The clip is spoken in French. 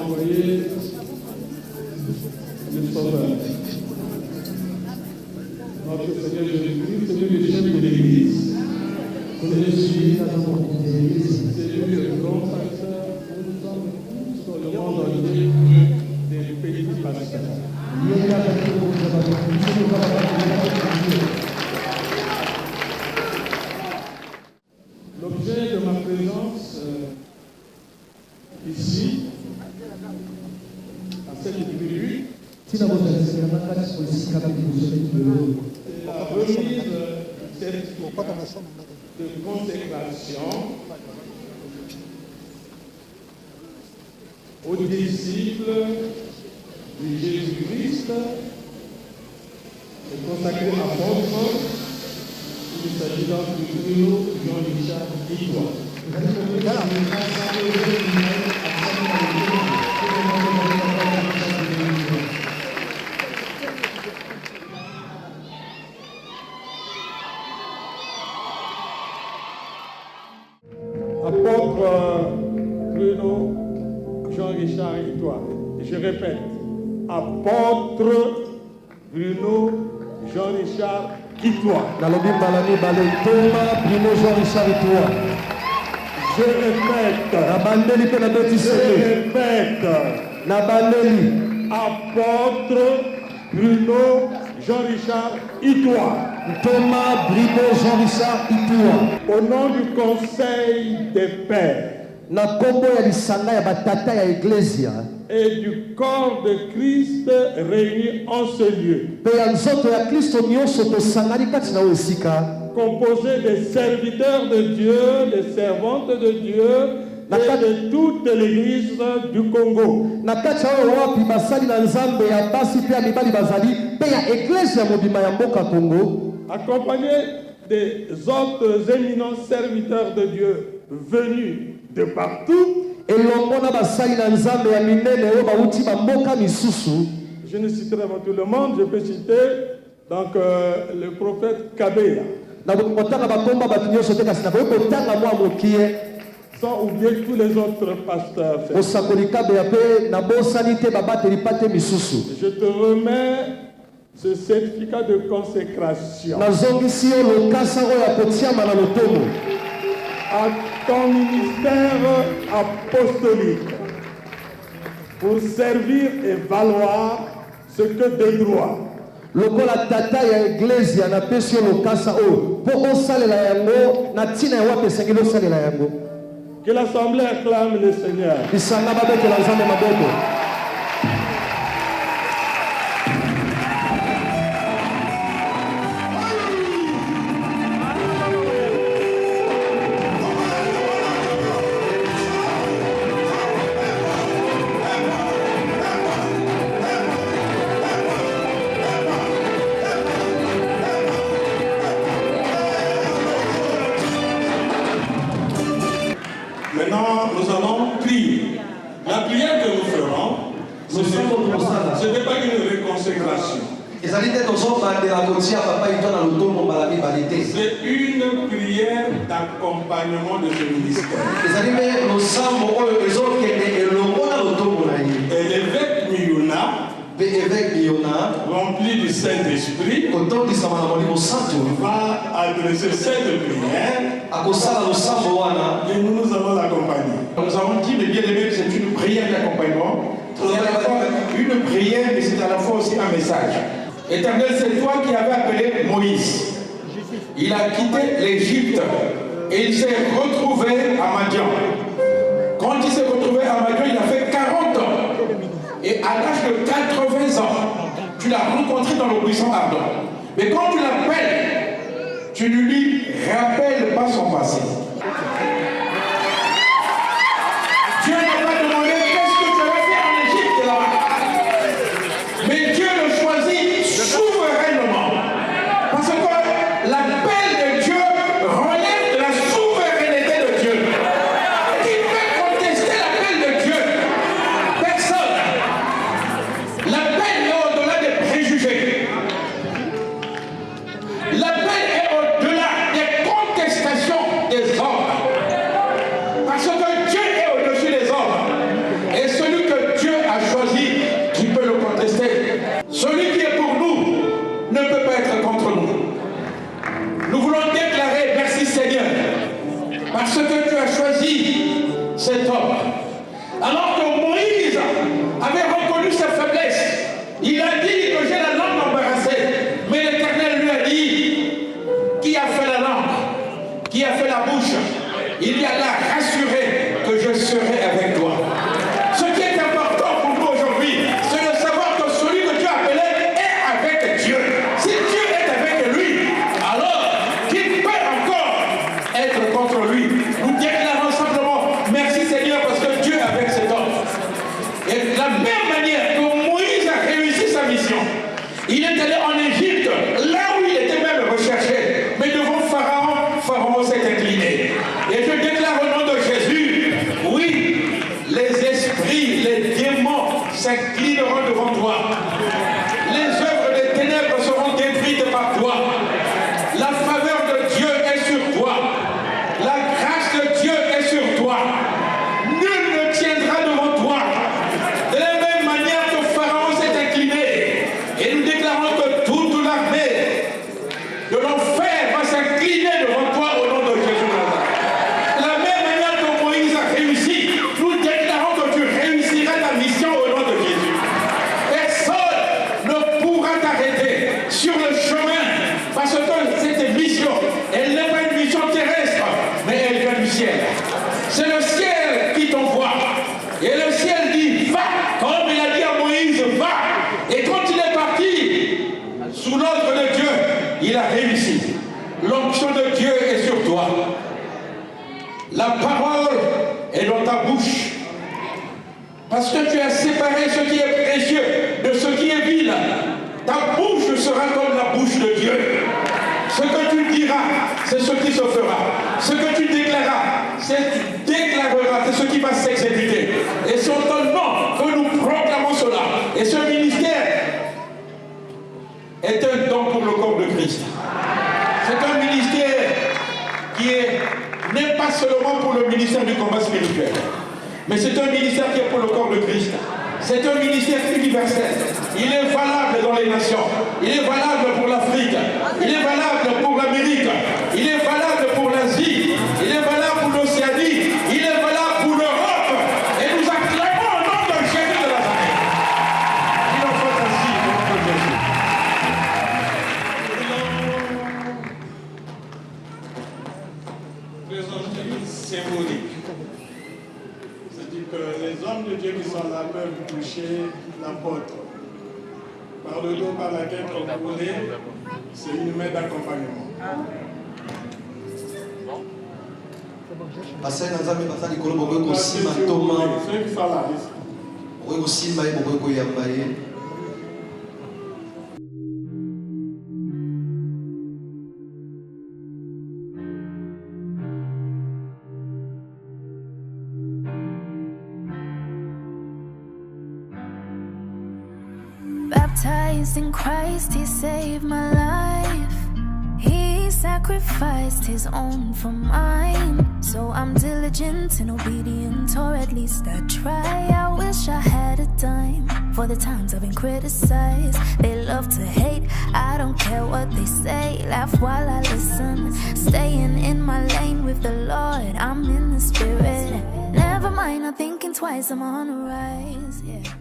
envoyé le Sauveur. Notre Seigneur Jésus-Christ, c'est lui le chef de l'Église. C'est lui le grand pasteur. Nous sommes tous dans le monde entier des petits pasteurs. L'objet de ma présence ici, à cette tribune, c'est la remise de consécration aux disciples de Jésus-Christ et consacré à apôtre. Il s'agit donc du trio Jean-Richard Idois. Apôtre Bruno Jean-Richard Idois. Je répète, apôtre Bruno Jean-Richard Idois. Je répète, apôtre Bruno Jean-Richard Idois. Thomas Bribo Jean-Richard Idois. Au nom du Conseil des Pères et du corps de Christ réunis en ce lieu, composé des serviteurs de Dieu, des servantes de Dieu et de toute l'Église du Congo, accompagné des autres éminents serviteurs de Dieu venus de partout. Je ne citerai pas tout le monde, je peux citer donc le prophète Kabea. Sans oublier tous les autres pasteurs. Je te remets ce certificat de consécration à ton ministère apostolique pour servir et valoir ce que de droit. Que l'Assemblée acclame le Seigneur. Maintenant, nous allons prier. La prière que nous ferons, ce n'est pas une réconsécration. C'est une prière d'accompagnement de ce ministère. Et l'évêque Miyuna, rempli du Saint-Esprit, va adresser cette prière et nous allons l'accompagner. Nous avons dit, mais bien aimé, que c'est une prière d'accompagnement. C'est à la fois une prière, mais c'est à la fois aussi un message. Éternel, c'est toi qui avais appelé Moïse. Il a quitté l'Égypte et il s'est retrouvé à Madian. Quand il s'est retrouvé à Madian, il a fait 40 ans. Et à l'âge de 80 ans, tu l'as rencontré dans le buisson ardent. Mais quand tu l'appelles, tu ne lui rappelles pas son passé. Dieu n'a pas demandé qu'est-ce que tu avais fait en Égypte là-bas. Mais Dieu le choisit souverainement. Parce que l'appel de Dieu relève de la souveraineté de Dieu. Qui peut contester l'appel de Dieu? Personne. L'appel est au-delà des préjugés. L'appel est au-delà des contestations des s'inclineront devant toi. Les œuvres des ténèbres seront détruites par toi. La faveur de Dieu est sur toi. La grâce de Dieu est sur toi. Nul ne tiendra devant toi. De la même manière que Pharaon s'est incliné, et nous déclarons que toute l'armée de l'enfer va s'incliner devant toi au nom de Jésus. De la même manière que Moïse a réussi, nous déclarons que tu réussiras ta mission au nom de Jésus. Personne ne pourra t'arrêter sur le chemin, parce que cette mission, elle n'est pas une mission terrestre, mais elle vient du ciel. C'est le ciel qui t'envoie. Et le ciel dit, va, comme il a dit à Moïse, va. Et quand il est parti, sous l'ordre de Dieu, il a réussi. L'onction de Dieu est sur toi. La parole est dans ta bouche. Parce que tu as séparé ce qui est précieux de ce qui est vil. Ta bouche sera comme la bouche de Dieu. Ce que tu diras, c'est ce qui se fera. Ce que tu déclareras, c'est ce qui va s'exécuter. Et c'est en ton nom que nous proclamons cela. Et ce ministère est un don pour le corps de Christ. C'est un ministère qui n'est pas seulement pour le ministère du combat spirituel, mais c'est un ministère qui est pour le corps de Christ. C'est un ministère universel. Il est valable dans les nations. Il est valable pour l'Afrique. Il est valable pour l'Amérique. Il est valable pour l'Asie. Il est valable pour l'Océanie. Il est valable pour l'Europe. Et nous acclamons au nom de Jésus de Nazareth. Il en faut ainsi au nom de Jésus. Présenter une symbolique. C'est-à-dire que les hommes de Dieu qui sont là peuvent toucher l'apôtre. Par le dos, par la tête, comme vous voulez, c'est une main d'accompagnement. Bassin Nazamé Basali Kolobo Kosima Thomas. Ceux qui sont là, Oyo Simba et Bobo Yambaye. Baptized in Christ, He saved my life. He sacrificed His own for mine. So I'm diligent and obedient, or at least I try. I wish I had a dime for the times I've been criticized. They love to hate, I don't care what they say. Laugh while I listen, staying in my lane with the Lord. I'm in the spirit. Never mind, I'm thinking twice, I'm on the rise, yeah.